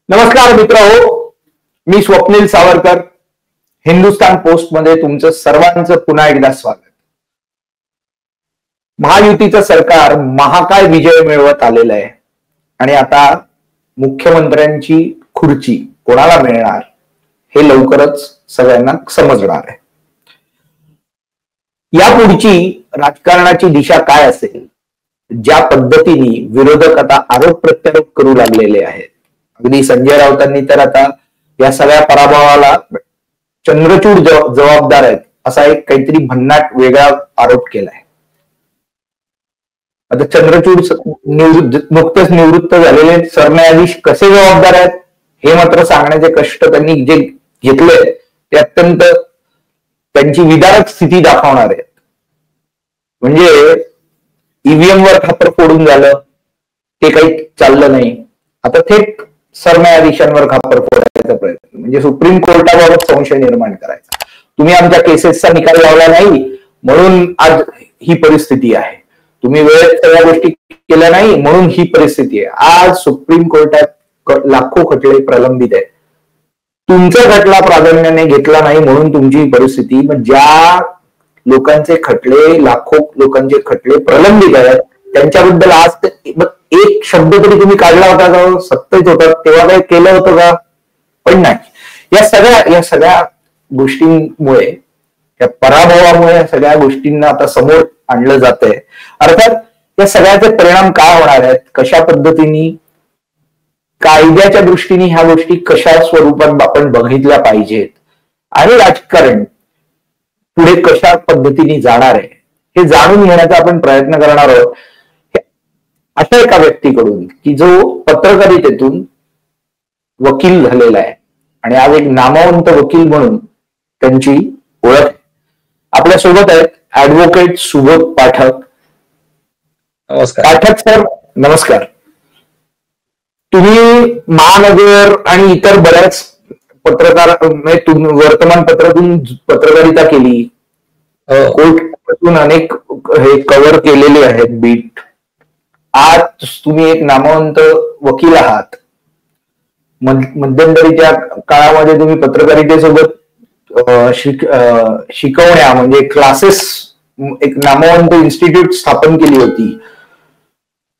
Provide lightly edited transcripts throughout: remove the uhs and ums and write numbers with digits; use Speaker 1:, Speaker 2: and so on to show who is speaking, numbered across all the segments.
Speaker 1: नमस्कार मित्रहो, मी स्वप्नील सावरकर. हिंदुस्थान पोस्ट मध्ये तुमचं सर्वांचं पुन्हा एकदा स्वागत. महायुतीचं सरकार महाकाय विजय मिळवत आलेलं आहे आणि आता मुख्यमंत्र्यांची खुर्ची कोणाला मिळणार हे लवकरच सगळ्यांना समजणार आहे. यापुढची राजकारणाची दिशा काय असेल, ज्या पद्धतीने विरोधक आता आरोप प्रत्यारोप करू लागलेले आहेत. अगदी संजय राऊतांनी तर आता या सगळ्या पराभवाला चंद्रचूड जबाबदार आहेत असा एक काहीतरी भन्नाट वेगळा आरोप केलाय. आता चंद्रचूड नुकतेच निवृत्त झालेले सरन्यायाधीश कसे जबाबदार आहेत हे मात्र सांगण्याचे कष्ट त्यांनी जे घेतले ते अत्यंत त्यांची विदारक स्थिती दाखवणार आहेत. म्हणजे ईव्हीएम वर खापर फोडून झालं ते काही चाललं नाही, आता थेट सरन्यायाधीशांवर खापर फोडायचा प्रयत्न, म्हणजे सुप्रीम कोर्टाबाबत संशय निर्माण करायचा. तुम्ही आमच्या केसेसचा निकाल लावला नाही म्हणून आज ही परिस्थिती आहे, तुम्ही वेळेत सगळ्या गोष्टी केल्या नाही म्हणून ही परिस्थिती आहे. आज सुप्रीम कोर्टात लाखो खटले प्रलंबित आहेत, तुमचा खटला प्राधान्याने घेतला नाही म्हणून तुमची ही परिस्थिती. मग ज्या लोकांचे खटले, लाखो लोकांचे खटले प्रलंबित आहेत त्यांच्याबद्दल आज एक शब्द तरी तुम्ही काढला होता का? सत्तेत होता तेव्हा काही केलं होतं का? पण नाही. या सगळ्या गोष्टींमुळे, या पराभवामुळे या सगळ्या गोष्टींना आता समोर आणलं जातंय. अर्थात या सगळ्याचे परिणाम काय होणार आहेत, कशा पद्धतीने कायद्याच्या दृष्टीने ह्या गोष्टी कशा स्वरूपात आपण बघितल्या पाहिजेत आणि राजकारण पुढे कशा पद्धतीने जाणार आहे हे जाणून घेण्याचा आपण प्रयत्न करणार आहोत अशा एका व्यक्तीकडून की जो पत्रकारितेतून वकील झालेला आहे आणि आज एक नामवंत वकील म्हणून त्यांची ओळख. आपल्या सोबत आहेत ऍडव्होकेट सुबोध पाठक.
Speaker 2: नमस्कार.
Speaker 1: पाठक सर, नमस्कार. तुम्ही महानगर आणि इतर बऱ्याच पत्रकार वर्तमानपत्रातून पत्रकारिता केली, कोर्टातून अनेक हे कव्हर केलेले आहेत बीट. आज तुम्ही एक नामवंत वकील आहात. मध्यंतरीच्या काळामध्ये तुम्ही पत्रकारितेसोबत शिकवण्या म्हणजे क्लासेस, एक नामवंत इन्स्टिट्यूट स्थापन केली होती.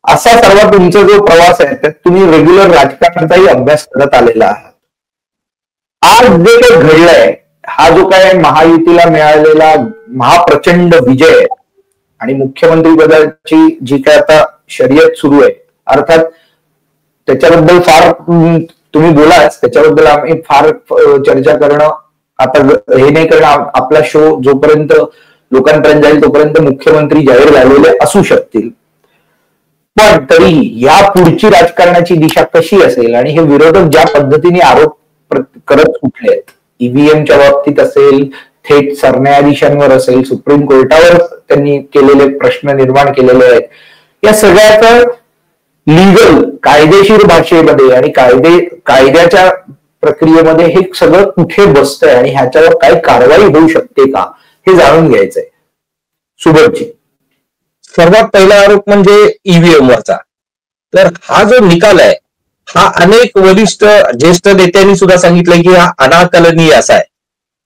Speaker 1: असा सर्व तुमचा जो प्रवास आहे त्यात तुम्ही रेग्युलर राजकारणाचाही अभ्यास करत आलेला आहात. आज जे काही घडलंय, हा जो काय महायुतीला मिळालेला महाप्रचंड विजय आणि मुख्यमंत्री पदाची जी काय आता शर्यत सुरू आहे, अर्थात त्याच्याबद्दल फार तुम्ही बोलाच, त्याच्याबद्दल आम्ही फार चर्चा करणं आता हे नाही करणं. आपला शो जोपर्यंत लोकांपर्यंत जाईल तोपर्यंत मुख्यमंत्री जाहीर झालेले असू शकतील, पण तरीही या पुढची राजकारणाची दिशा कशी असेल आणि हे विरोधक ज्या पद्धतीने आरोप करत सुटले आहेत, ईव्हीएमच्या बाबतीत असेल, थेट सरन्यायाधीशांवर असेल, सुप्रीम कोर्टावर त्यांनी केलेले प्रश्न निर्माण केलेले आहेत, या सगळ्याचं लीगल कायदेशीर भाषेमध्ये आणि कायद्याच्या प्रक्रियेमध्ये हे सगळं कुठे बसतंय आणि ह्याच्यावर काय कारवाई होऊ शकते का हे जाणून घ्यायचंय. सुबोधजी,
Speaker 2: सर्वात पहिला आरोप म्हणजे ईव्हीएम वरचा. तर हा जो निकाल आहे हा अनेक वरिष्ठ ज्येष्ठ नेत्यांनी सुद्धा सांगितलंय की हा अनाकलनीय असा आहे.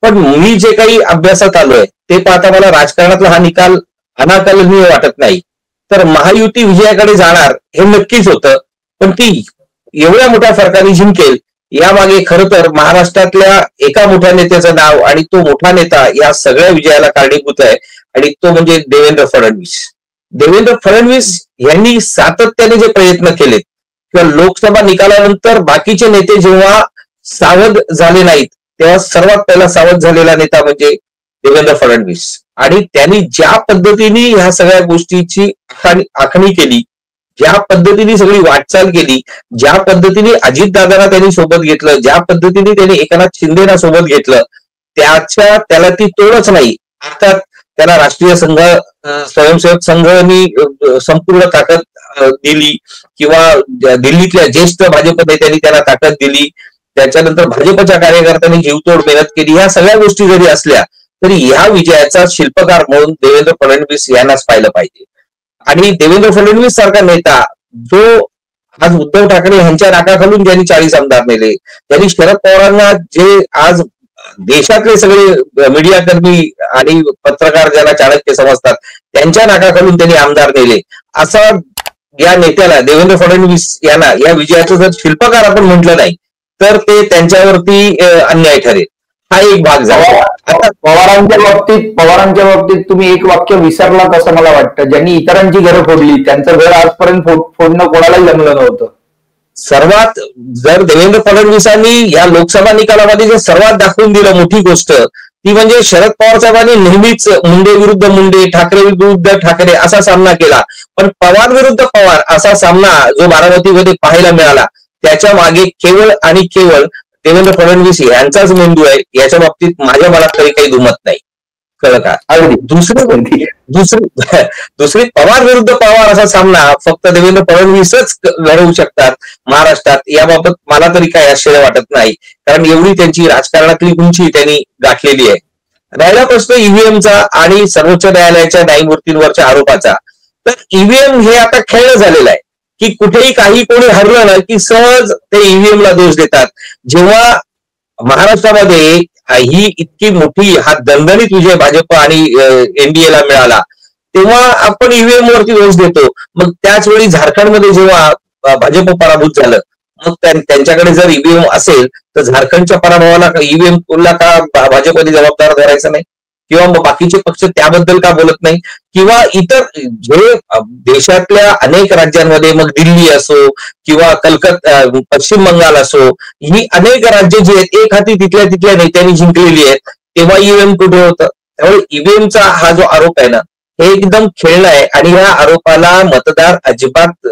Speaker 2: पण मी जे काही अभ्यासात आलोय ते पाहता मला राजकारणातला हा निकाल अनाकलनीय वाटत नाही. तर महायुती विजयाकडे जाणार हे नक्कीच होतं, पण ती एवढ्या मोठ्या फरकाने जिंकेल यामागे खरं तर महाराष्ट्रातल्या एका मोठ्या नेत्याचं नाव आणि तो मोठा नेता या सगळ्या विजयाला कारणीभूत आहे आणि तो म्हणजे देवेंद्र फडणवीस. देवेंद्र फडणवीस यांनी सातत्याने जे प्रयत्न केलेत किंवा लोकसभा निकालानंतर बाकीचे नेते जेव्हा सावध झाले नाहीत तेव्हा सर्वात पहिला सावध झालेला नेता म्हणजे देवेंद्र फडणवीस. आणि त्यांनी ज्या पद्धतीने ह्या सगळ्या गोष्टीची आखणी केली, ज्या पद्धतीने सगळी वाटचाल केली, ज्या पद्धतीने अजितदादांना त्यांनी सोबत घेतलं, ज्या पद्धतीने त्यांनी एकनाथ शिंदेना सोबत घेतलं, त्याला ती तोडच नाही. आता त्याला राष्ट्रीय स्वयंसेवक संघाने संपूर्ण ताकद दिली किंवा दिल्लीतल्या ज्येष्ठ भाजप नेत्यांनी त्याला ताकद दिली, त्याच्यानंतर भाजपच्या कार्यकर्त्यांनी जीवतोड मेहनत केली. ह्या सगळ्या गोष्टी जरी असल्या तरी ह्या विजयाचा शिल्पकार म्हणून देवेंद्र फडणवीस यांनाच पाहिलं पाहिजे. आणि देवेंद्र फडणवीस सारखा नेता जो आज उद्धव ठाकरे यांच्या नाकाखालून ज्यांनी 40 आमदार नेले, त्यांनी शरद पवारांना जे आज देशातले सगळे मीडियाकर्मी आणि पत्रकार ज्याला चाणक्य समजतात त्यांच्या नाकाखालून त्यांनी आमदार नेले, असा या नेत्याला देवेंद्र फडणवीस यांना या विजयाचं जर शिल्पकार आपण म्हटलं नाही तर ते त्यांच्यावरती अन्याय ठरेल. हा एक भाग झाला.
Speaker 1: आता पवारांच्या बाबतीत तुम्ही एक वाक्य विसरलात असं मला वाटतं, ज्यांनी इतरांची घरं फोडली त्यांचं घर आजपर्यंत फोडणं कोणालाही जमलं नव्हतं.
Speaker 2: सर्वात जर देवेंद्र फडणवीसांनी या लोकसभा निकालामध्ये जे सर्वात दाखवून दिलं मोठी गोष्ट ती म्हणजे शरद पवार साहेबांनी नेहमीच मुंडे विरुद्ध मुंडे, ठाकरे विरुद्ध ठाकरे असा सामना केला, पण पवार विरुद्ध पवार असा सामना जो बारामतीमध्ये पाहायला मिळाला त्याच्या मागे केवळ आणि केवळ देवेंद्र फडणवीस यांचाच मेंदू आहे. याच्या बाबतीत माझ्या मनात तरी काही दुमत नाही, कळलं का? अगदी दुसरी पवार विरुद्ध पवार असा सामना फक्त देवेंद्र फडणवीसच लढवू शकतात महाराष्ट्रात, याबाबत मला तरी काही आश्चर्य वाटत नाही, कारण एवढी त्यांची राजकारणातली उंची त्यांनी गाठलेली आहे. राहिला प्रश्न ईव्हीएमचा आणि सर्वोच्च न्यायालयाच्या न्यायमूर्तींवरच्या आरोपाचा, तर ईव्हीएम हे आता खेळणं झालेलं आहे की कुठेही काही कोणी हरलं ना की सहज ते ईव्हीएमला दोष देतात. जेव्हा महाराष्ट्रामध्ये ही इतकी मोठी हा दणदणीत विजय भाजप आणि एनडीएला मिळाला तेव्हा आपण ईव्हीएम वरती दोष देतो. मग त्याच वेळी झारखंडमध्ये जेव्हा भाजप पराभूत झालं मग त्यांच्याकडे जर ईव्हीएम असेल तर झारखंडच्या पराभवाला ईव्हीएम ला का भाजपने जबाबदार धरायचं नाही, किंवा बाकीचे पक्ष त्याबद्दल का बोलत नाही, किंवा इतर जे देशातल्या अनेक राज्यांमध्ये मग दिल्ली असो किंवा कलकत्ता, पश्चिम बंगाल असो, ही अनेक राज्य जी आहेत एक हाती तिथल्या नेत्यांनी जिंकलेली आहेत, तेव्हा ईव्हीएम कुठे होतं? त्यामुळे ईव्हीएमचा हा जो आरोप आहे ना हे एकदम खेळणं आहे आणि या आरोपाला मतदार अजिबात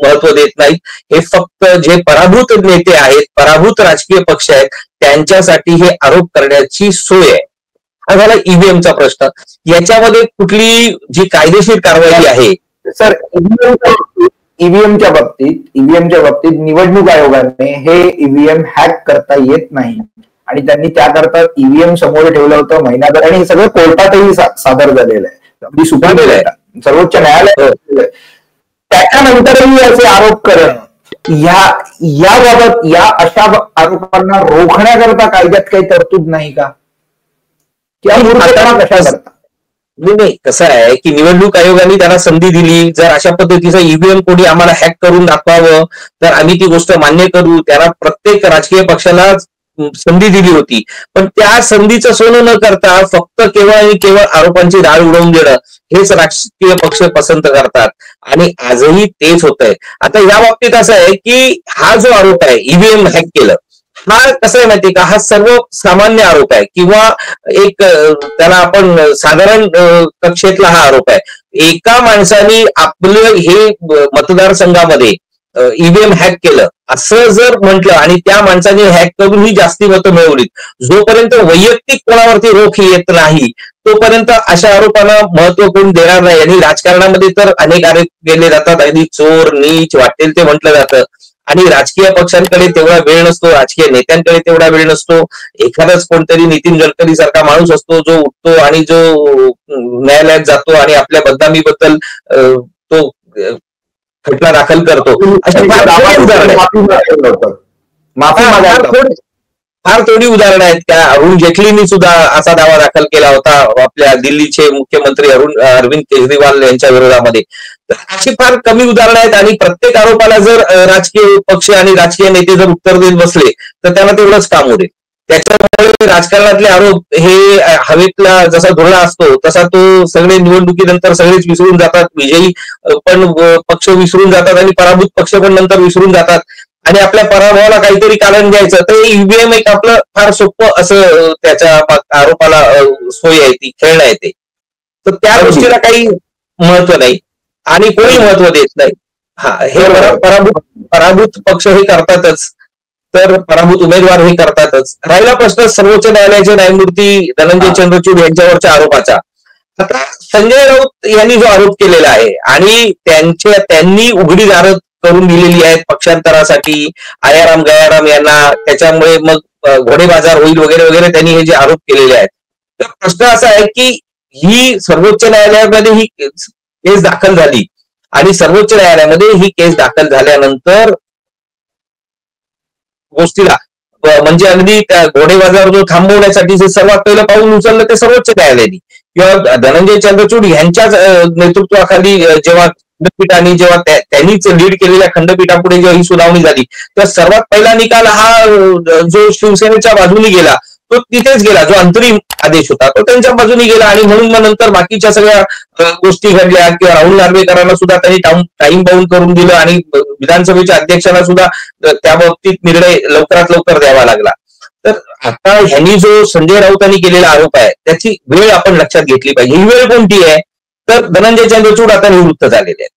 Speaker 2: महत्व देत नाहीत. हे फक्त जे पराभूत नेते आहेत, पराभूत राजकीय पक्ष आहेत त्यांच्यासाठी हे आरोप करण्याची सोय आहे. हा झाला ईव्हीएमचा प्रश्न. याच्यामध्ये कुठली जी कायदेशीर कारवाई आहे
Speaker 1: सर, ईव्हीएमच्या बाबतीत निवडणूक आयोगाने हे ईव्हीएम हॅक करता येत नाही आणि त्यांनी त्याकरता ईव्हीएम समोर ठेवलं होतं महिनाभर आणि हे सगळं कोर्टातही सादर झालेलं आहे, अगदी सुप्रीम कोर्टात, सर्वोच्च न्यायालय. त्याच्यानंतरही असे आरोप करणं याबाबत या अशा आरोपांना रोखण्याकरता कायद्यात काही तरतूद नाही का?
Speaker 2: नाही, कसं आहे की निवडणूक आयोगाने त्यांना संधी दिली, जर अशा पद्धतीचा ईव्हीएम कोणी आम्हाला हॅक करून दाखवावं तर आम्ही ती गोष्ट मान्य करू. त्याला प्रत्येक राजकीय पक्षाला संधी दिली होती, पण त्या संधीचं सोनं न करता फक्त केवळ आणि केवळ आरोपांची डाळ उडवून देणं हेच राजकीय पक्ष पसंत करतात आणि आजही तेच होत आहे. आता या बाबतीत असं आहे की हा जो आरोप आहे ईव्हीएम हॅक केलं, हा कसं आहे माहितीये का, हा सर्व सामान्य आरोप आहे किंवा एक त्याला आपण साधारण कक्षेतला हा आरोप आहे. एका माणसाने आपलं हे मतदारसंघामध्ये ईव्हीएम हॅक केलं असं जर म्हटलं आणि त्या माणसाने हॅक करून ही जास्ती मतं मिळवलीत, जोपर्यंत वैयक्तिक कोणावरती रोख येत नाही तोपर्यंत अशा आरोपांना महत्व कोण देणार नाही. आणि राजकारणामध्ये तर अनेक आरोप केले जातात, अगदी चोर नीच वाटेल ते म्हटलं जातं आणि राजकीय पक्षांकडे तेवढा वेळ नसतो, राजकीय नेत्यांकडे तेवढा वेळ नसतो. एखादाच कोणतरी नितीन गडकरी सारखा माणूस असतो जो उठतो आणि जो न्यायालयात जातो आणि आपल्या बदनामीबद्दल तो खटला दाखल करतो. फार थोडी उदाहरणं आहेत. त्या अरुण जेटलींनी सुद्धा असा दावा दाखल केला होता आपल्या दिल्लीचे मुख्यमंत्री अरविंद केजरीवाल यांच्या विरोधामध्ये. तर अशी फार कमी उदाहरणं आहेत आणि प्रत्येक आरोपाला जर राजकीय पक्ष आणि राजकीय नेते जर उत्तर देत बसले तर त्यांना तेवढंच काम होते. त्याच्यामुळे राजकारणातले आरोप हे हवेतला जसा धुरळा असतो तसा तो सगळे निवडणुकीनंतर सगळेच विसरून जातात. विजयी पण पक्ष विसरून जातात आणि पराभूत पक्ष पण नंतर विसरून जातात आणि आपल्या पराभवाला काहीतरी कारण द्यायचं. तर ईव्हीएम एक आपलं फार सोपं असं त्याच्या आरोपाला सोय आहे, ती खेळणं आहे ते. तर त्या गोष्टीला काही महत्व नाही आणि कोणी महत्व देत नाही. हा, हे पराभूत पक्ष हे करतातच, तर पराभूत उमेदवार हे करतातच. राहिला प्रश्न सर्वोच्च न्यायालयाचे न्यायमूर्ती धनंजय चंद्रचूड यांच्यावरच्या आरोपाचा. आता संजय राऊत यांनी जो आरोप केलेला आहे आणि त्यांनी उघडी दारं करून दिलेली आहेत पक्षांतरासाठी आयाराम गयाराम यांना, त्याच्यामुळे मग घोडे बाजार होईल वगैरे वगैरे त्यांनी हे जे आरोप केलेले आहेत. तर प्रश्न असा आहे की ही सर्वोच्च न्यायालयामध्ये ही केस दाखल झाली आणि सर्वोच्च न्यायालयामध्ये ही केस दाखल झाल्यानंतर गोष्टीला म्हणजे अगदी त्या घोडेबाजार जो थांबवण्यासाठी जे सर्वात पहिलं पाऊल उचललं ते सर्वोच्च न्यायालयाने किंवा धनंजय चंद्रचूड यांच्याच नेतृत्वाखाली जेव्हा खंडपीठाने जेव्हा त्यांनीच लीड केलेल्या खंडपीठापुढे जेव्हा ही सुनावणी झाली तर सर्वात पहिला निकाल हा जो शिवसेनेच्या बाजूने गेला तो तिथेच गेला. जो अंतरिम आदेश होता तो त्यांच्या बाजूने गेला आणि म्हणून मग नंतर बाकीच्या सगळ्या गोष्टी घडल्या किंवा राहुल नार्वेकरांना सुद्धा त्यांनी टाइम बाउंड करून दिलं आणि विधानसभेच्या अध्यक्षांना सुद्धा त्या बाबतीत निर्णय लवकरात लवकर द्यावा लागला. तर आता ह्यांनी जो संजय राऊतांनी केलेला आरोप आहे त्याची वेळ आपण लक्षात घेतली पाहिजे. ही वेळ कोणती आहे तर धनंजय चंद्रचूड आता निवृत्त झालेले आहेत,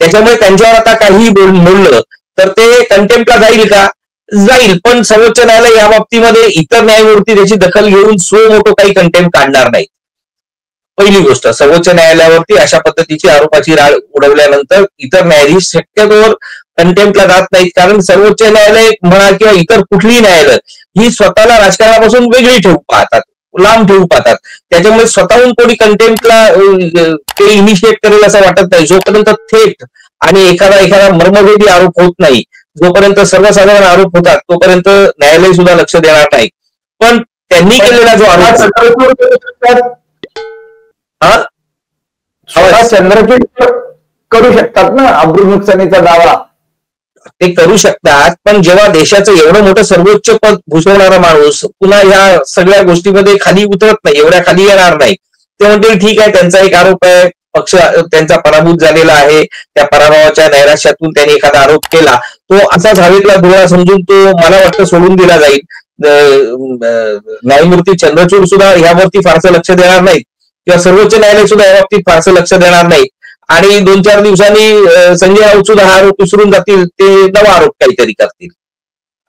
Speaker 2: त्याच्यामुळे त्यांच्यावर आता काही बोललं तर ते कंटेम्प्टला जाईल का? जाईल, पण सर्वोच्च न्यायालय या बाबतीमध्ये इतर न्यायमूर्ती त्याची दखल घेऊन सो मोठं काही कंटेम्प्ट काढणार नाही. पहिली गोष्ट, सर्वोच्च न्यायालयावरती अशा पद्धतीची आरोपाची राळ उडवल्यानंतर इतर न्यायाधीश शक्यतोवर कंटेम्प्टला जात नाहीत, कारण सर्वोच्च न्यायालय म्हणा किंवा इतर कुठलीही न्यायालय ही स्वतःला राजकारणापासून वेगळी ठेवू पाहतात, लांब ठेवू पाहतात. त्याच्यामुळे स्वतःहून कोणी कंटेम्प्टला ते इनिशिएट करेल असं वाटत नाही. जोपर्यंत थेट आणि एखादा मर्मभेदी आरोप होत नाही, जोपर्यंत सर्वसाधारण आरोप होतात तोपर्यंत न्यायालय सुद्धा लक्ष देणार नाही. पण त्यांनी केलेला जो आरोप
Speaker 1: चंद्रचूड करू शकतात ना अब्रू नुकसानीचा दावा,
Speaker 2: ते करू शकतात. पण जेव्हा देशाचं एवढं मोठं सर्वोच्च पद भूषवणारा माणूस पुन्हा ह्या सगळ्या गोष्टीमध्ये खाली उतरत नाही, एवढ्या खाली येणार नाही, ते म्हणतील ठीक आहे त्यांचा एक आरोप आहे, पक्ष त्यांचा पराभूत झालेला आहे, त्या पराभवाच्या नैराश्यातून त्यांनी एखादा आरोप केला, तो असाच हवेतला धुळा समजून तो मला वाटतं सोडून दिला जाईल. न्यायमूर्ती चंद्रचूड सुद्धा यावरती फारसं लक्ष देणार नाहीत किंवा सर्वोच्च न्यायालय सुद्धा या बाबतीत फारसं लक्ष देणार नाही आणि 2-4 दिवसांनी संजय राऊत सुद्धा हा आरोप विसरून जातील, ते नवा आरोप काहीतरी करतील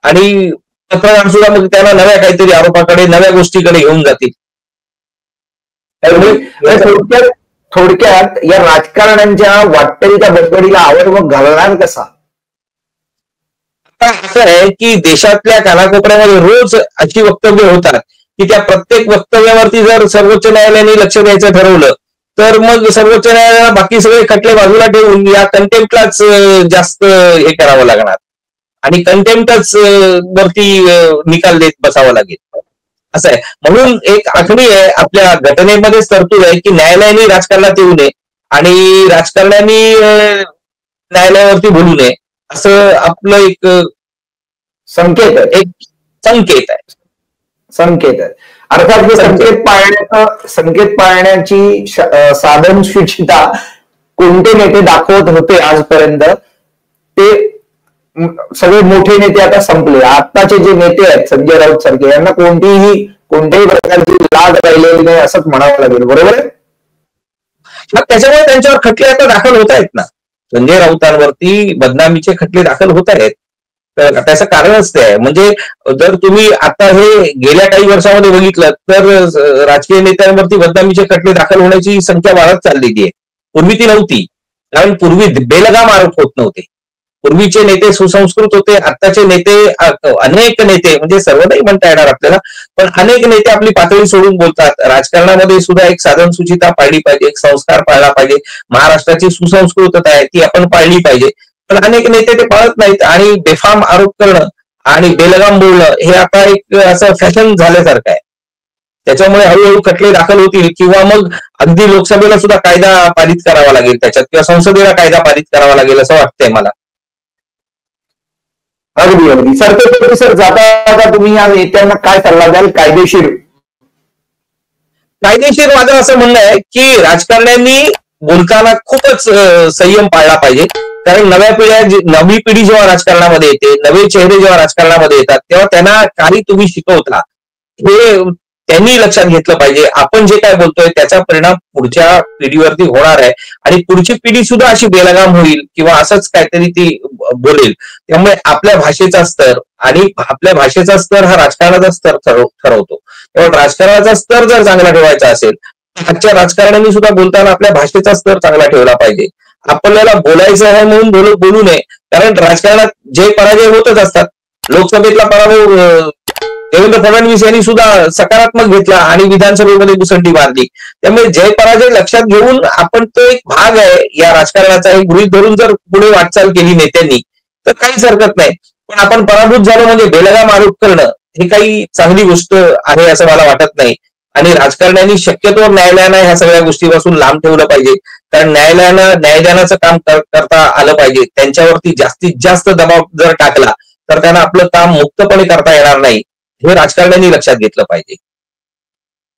Speaker 2: आणि पत्रकार सुद्धा मग त्यांना नव्या काहीतरी आरोपाकडे नव्या गोष्टीकडे घेऊन जातील.
Speaker 1: थोडक्यात या राजकारण्यांच्या वाटतरीच्या बडबडीला आवड घालणार कसा?
Speaker 2: आता असं आहे की देशातल्या कानाकोपऱ्यामध्ये रोज अशी वक्तव्य होतात की त्या प्रत्येक वक्तव्यावरती जर सर्वोच्च न्यायालयाने लक्ष द्यायचं ठरवलं तर मग सर्वोच्च न्यायालयाला बाकी सगळे खटले बाजूला ठेवून या कंटेम्प्टलाच जास्त हे करावं लागणार आणि कंटेम्प्टच वरती निकाल देत बसावं लागेल असं आहे. म्हणून एक आखणी आहे आपल्या घटनेमध्येच तरतूद आहे की न्यायालयाने राजकारणात येऊ नये आणि राजकारण्यांनी न्यायालयावरती बोलू नये, असं आपलं एक संकेत आहे.
Speaker 1: अर्थात संकेत पाळण्याची साधन सुचिता कोणते नेते दाखवत होते आजपर्यंत, ते सगळे मोठे नेते आता संपले. आताचे जे नेते आहेत संजय राऊत सारखे यांना कोणत्याही प्रकारची लाज राहिलेली नाही असंच म्हणावं लागेल, बरोबर आहे?
Speaker 2: त्याच्यामुळे त्यांच्यावर खटले आता दाखल होत आहेत ना, संजय राऊतांवरती बदनामीचे खटले दाखल होत आहेत. तर त्याचं कारणच ते आहे. म्हणजे जर तुम्ही आता हे गेल्या काही वर्षामध्ये बघितलं तर राजकीय नेत्यांवरती बदनामीचे खटले दाखल होण्याची संख्या वाढत चाललेली आहे. पूर्वी ती नव्हती, कारण पूर्वी बेलगाम आरोप होत नव्हते. पूर्वीचे नेते सुसंस्कृत होते, आत्ताचे नेते अनेक नेते म्हणजे सर्व नाही म्हणता येणार आपल्याला, पण अनेक नेते आपली पातळी सोडून बोलतात. राजकारणामध्ये सुद्धा एक साधन सुचिता पाळली पाहिजे, एक संस्कार पाळला पाहिजे. महाराष्ट्राची सुसंस्कृतता आहे ती आपण पाळली पाहिजे, पण अनेक नेते ते पाळत नाहीत आणि बेफाम आरोप करणं आणि बेलगाम बोलणं हे आता एक असं फॅशन झाल्यासारखं आहे. त्याच्यामुळे हळूहळू खटले दाखल होतील किंवा मग अगदी लोकसभेला सुद्धा कायदा पारित करावा लागेल त्याच्यात किंवा संसदेला कायदा पारित करावा लागेल असं वाटतंय मला.
Speaker 1: अगदी सर जाता तुम्ही या नेत्यांना काय सल्ला द्याल कायदेशीर
Speaker 2: माझं असं म्हणणं आहे की राजकारण्यांनी बोलताना खूपच संयम पाळला पाहिजे, कारण नवी पिढी जेव्हा राजकारणामध्ये येते, नवे चेहरे जेव्हा राजकारणामध्ये येतात तेव्हा त्यांना काही तुम्ही शिकवता हे त्यांनी लक्षात घेतलं पाहिजे. आपण जे काय बोलतोय त्याचा परिणाम पुढच्या पिढीवरती होणार आहे आणि पुढची पिढी सुद्धा अशी बेलगाम होईल किंवा असंच काहीतरी ती बोलेल. त्यामुळे आपल्या भाषेचा स्तर आणि आपल्या भाषेचा स्तर हा राजकारणाचा स्तर ठरवतो. तेव्हा राजकारणाचा स्तर जर चांगला ठेवायचा असेल, आजच्या राजकारण्यांनी सुद्धा बोलताना आपल्या भाषेचा स्तर चांगला ठेवला पाहिजे. आपल्याला बोलायचं आहे म्हणून बोलू नये, कारण राजकारणात जे पराजय होतच असतात. लोकसभेतला पराभव देवेंद्र फडणवीस यांनी सुद्धा सकारात्मक घेतला आणि विधानसभेमध्ये मुसंडी मारली. त्यामुळे जय पराजय लक्षात घेऊन आपण तो एक भाग आहे या राजकारणाचा हे गृहीत धरून जर पुढे वाटचाल केली नेत्यांनी तर काहीच हरकत नाही. पण आपण पराभूत झालो म्हणजे बेलगाम आरोप करणं हे काही चांगली गोष्ट आहे असं मला वाटत नाही. आणि राजकारण्यांनी शक्यतोवर न्यायालयानं ह्या सगळ्या गोष्टीपासून लांब ठेवलं पाहिजे. कारण न्यायालयानं न्यायदानाचं काम करता आलं पाहिजे. त्यांच्यावरती जास्तीत जास्त दबाव जर टाकला तर त्यांना आपलं काम मुक्तपणे करता येणार नाही हे राजकारण्यांनी लक्षात घेतलं पाहिजे.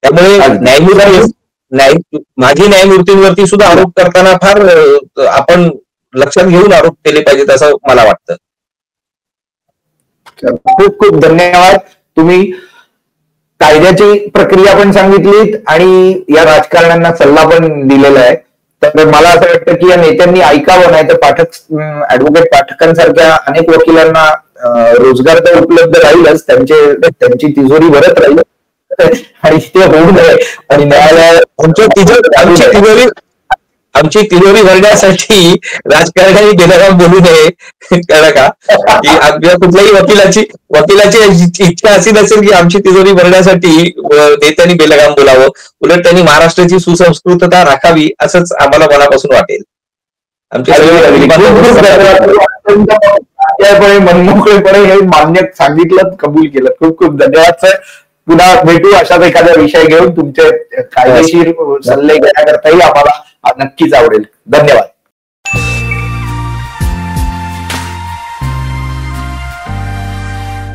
Speaker 2: त्यामुळे माजी न्यायमूर्तींवरती सुद्धा आरोप करताना फार आपण लक्षात घेऊन आरोप केले पाहिजेत असं मला वाटतं.
Speaker 1: खूप खूप धन्यवाद. तुम्ही कायद्याची प्रक्रिया पण सांगितलीत आणि या राजकारण्यांना सल्ला पण दिलेला आहे. तर मला असं वाटतं की या नेत्यांनी ऐकावं, नाही तर ऍडव्होकेट पाठकांसारख्या अनेक वकिलांना रोजगार तर उपलब्ध राहीलच, त्यांची तिजोरी भरत राहील आणि ते होऊ नये आणि न्यायालय
Speaker 2: आमची तिजोरी भरण्यासाठी राजकारण्यांनी बेलगाम बोलू नये. कळलं का? की आपल्या कुठल्याही वकिलाची इच्छा अशी नसेल की आमची तिजोरी भरण्यासाठी नेत्यांनी बेलगाम बोलावं. उलट त्यांनी महाराष्ट्राची सुसंस्कृतता राखावी असंच आम्हाला मनापासून वाटेल.
Speaker 1: मनमोकळेपणे हे मान्य सांगितलं, कबूल केलं. खूप खूप धन्यवाद सर. पुन्हा भेटू अशाच एखादा विषय घेऊन. तुमचे कायदेशीर सल्ले घेण्याकरताही आम्हाला नक्कीच आवडेल. धन्यवाद.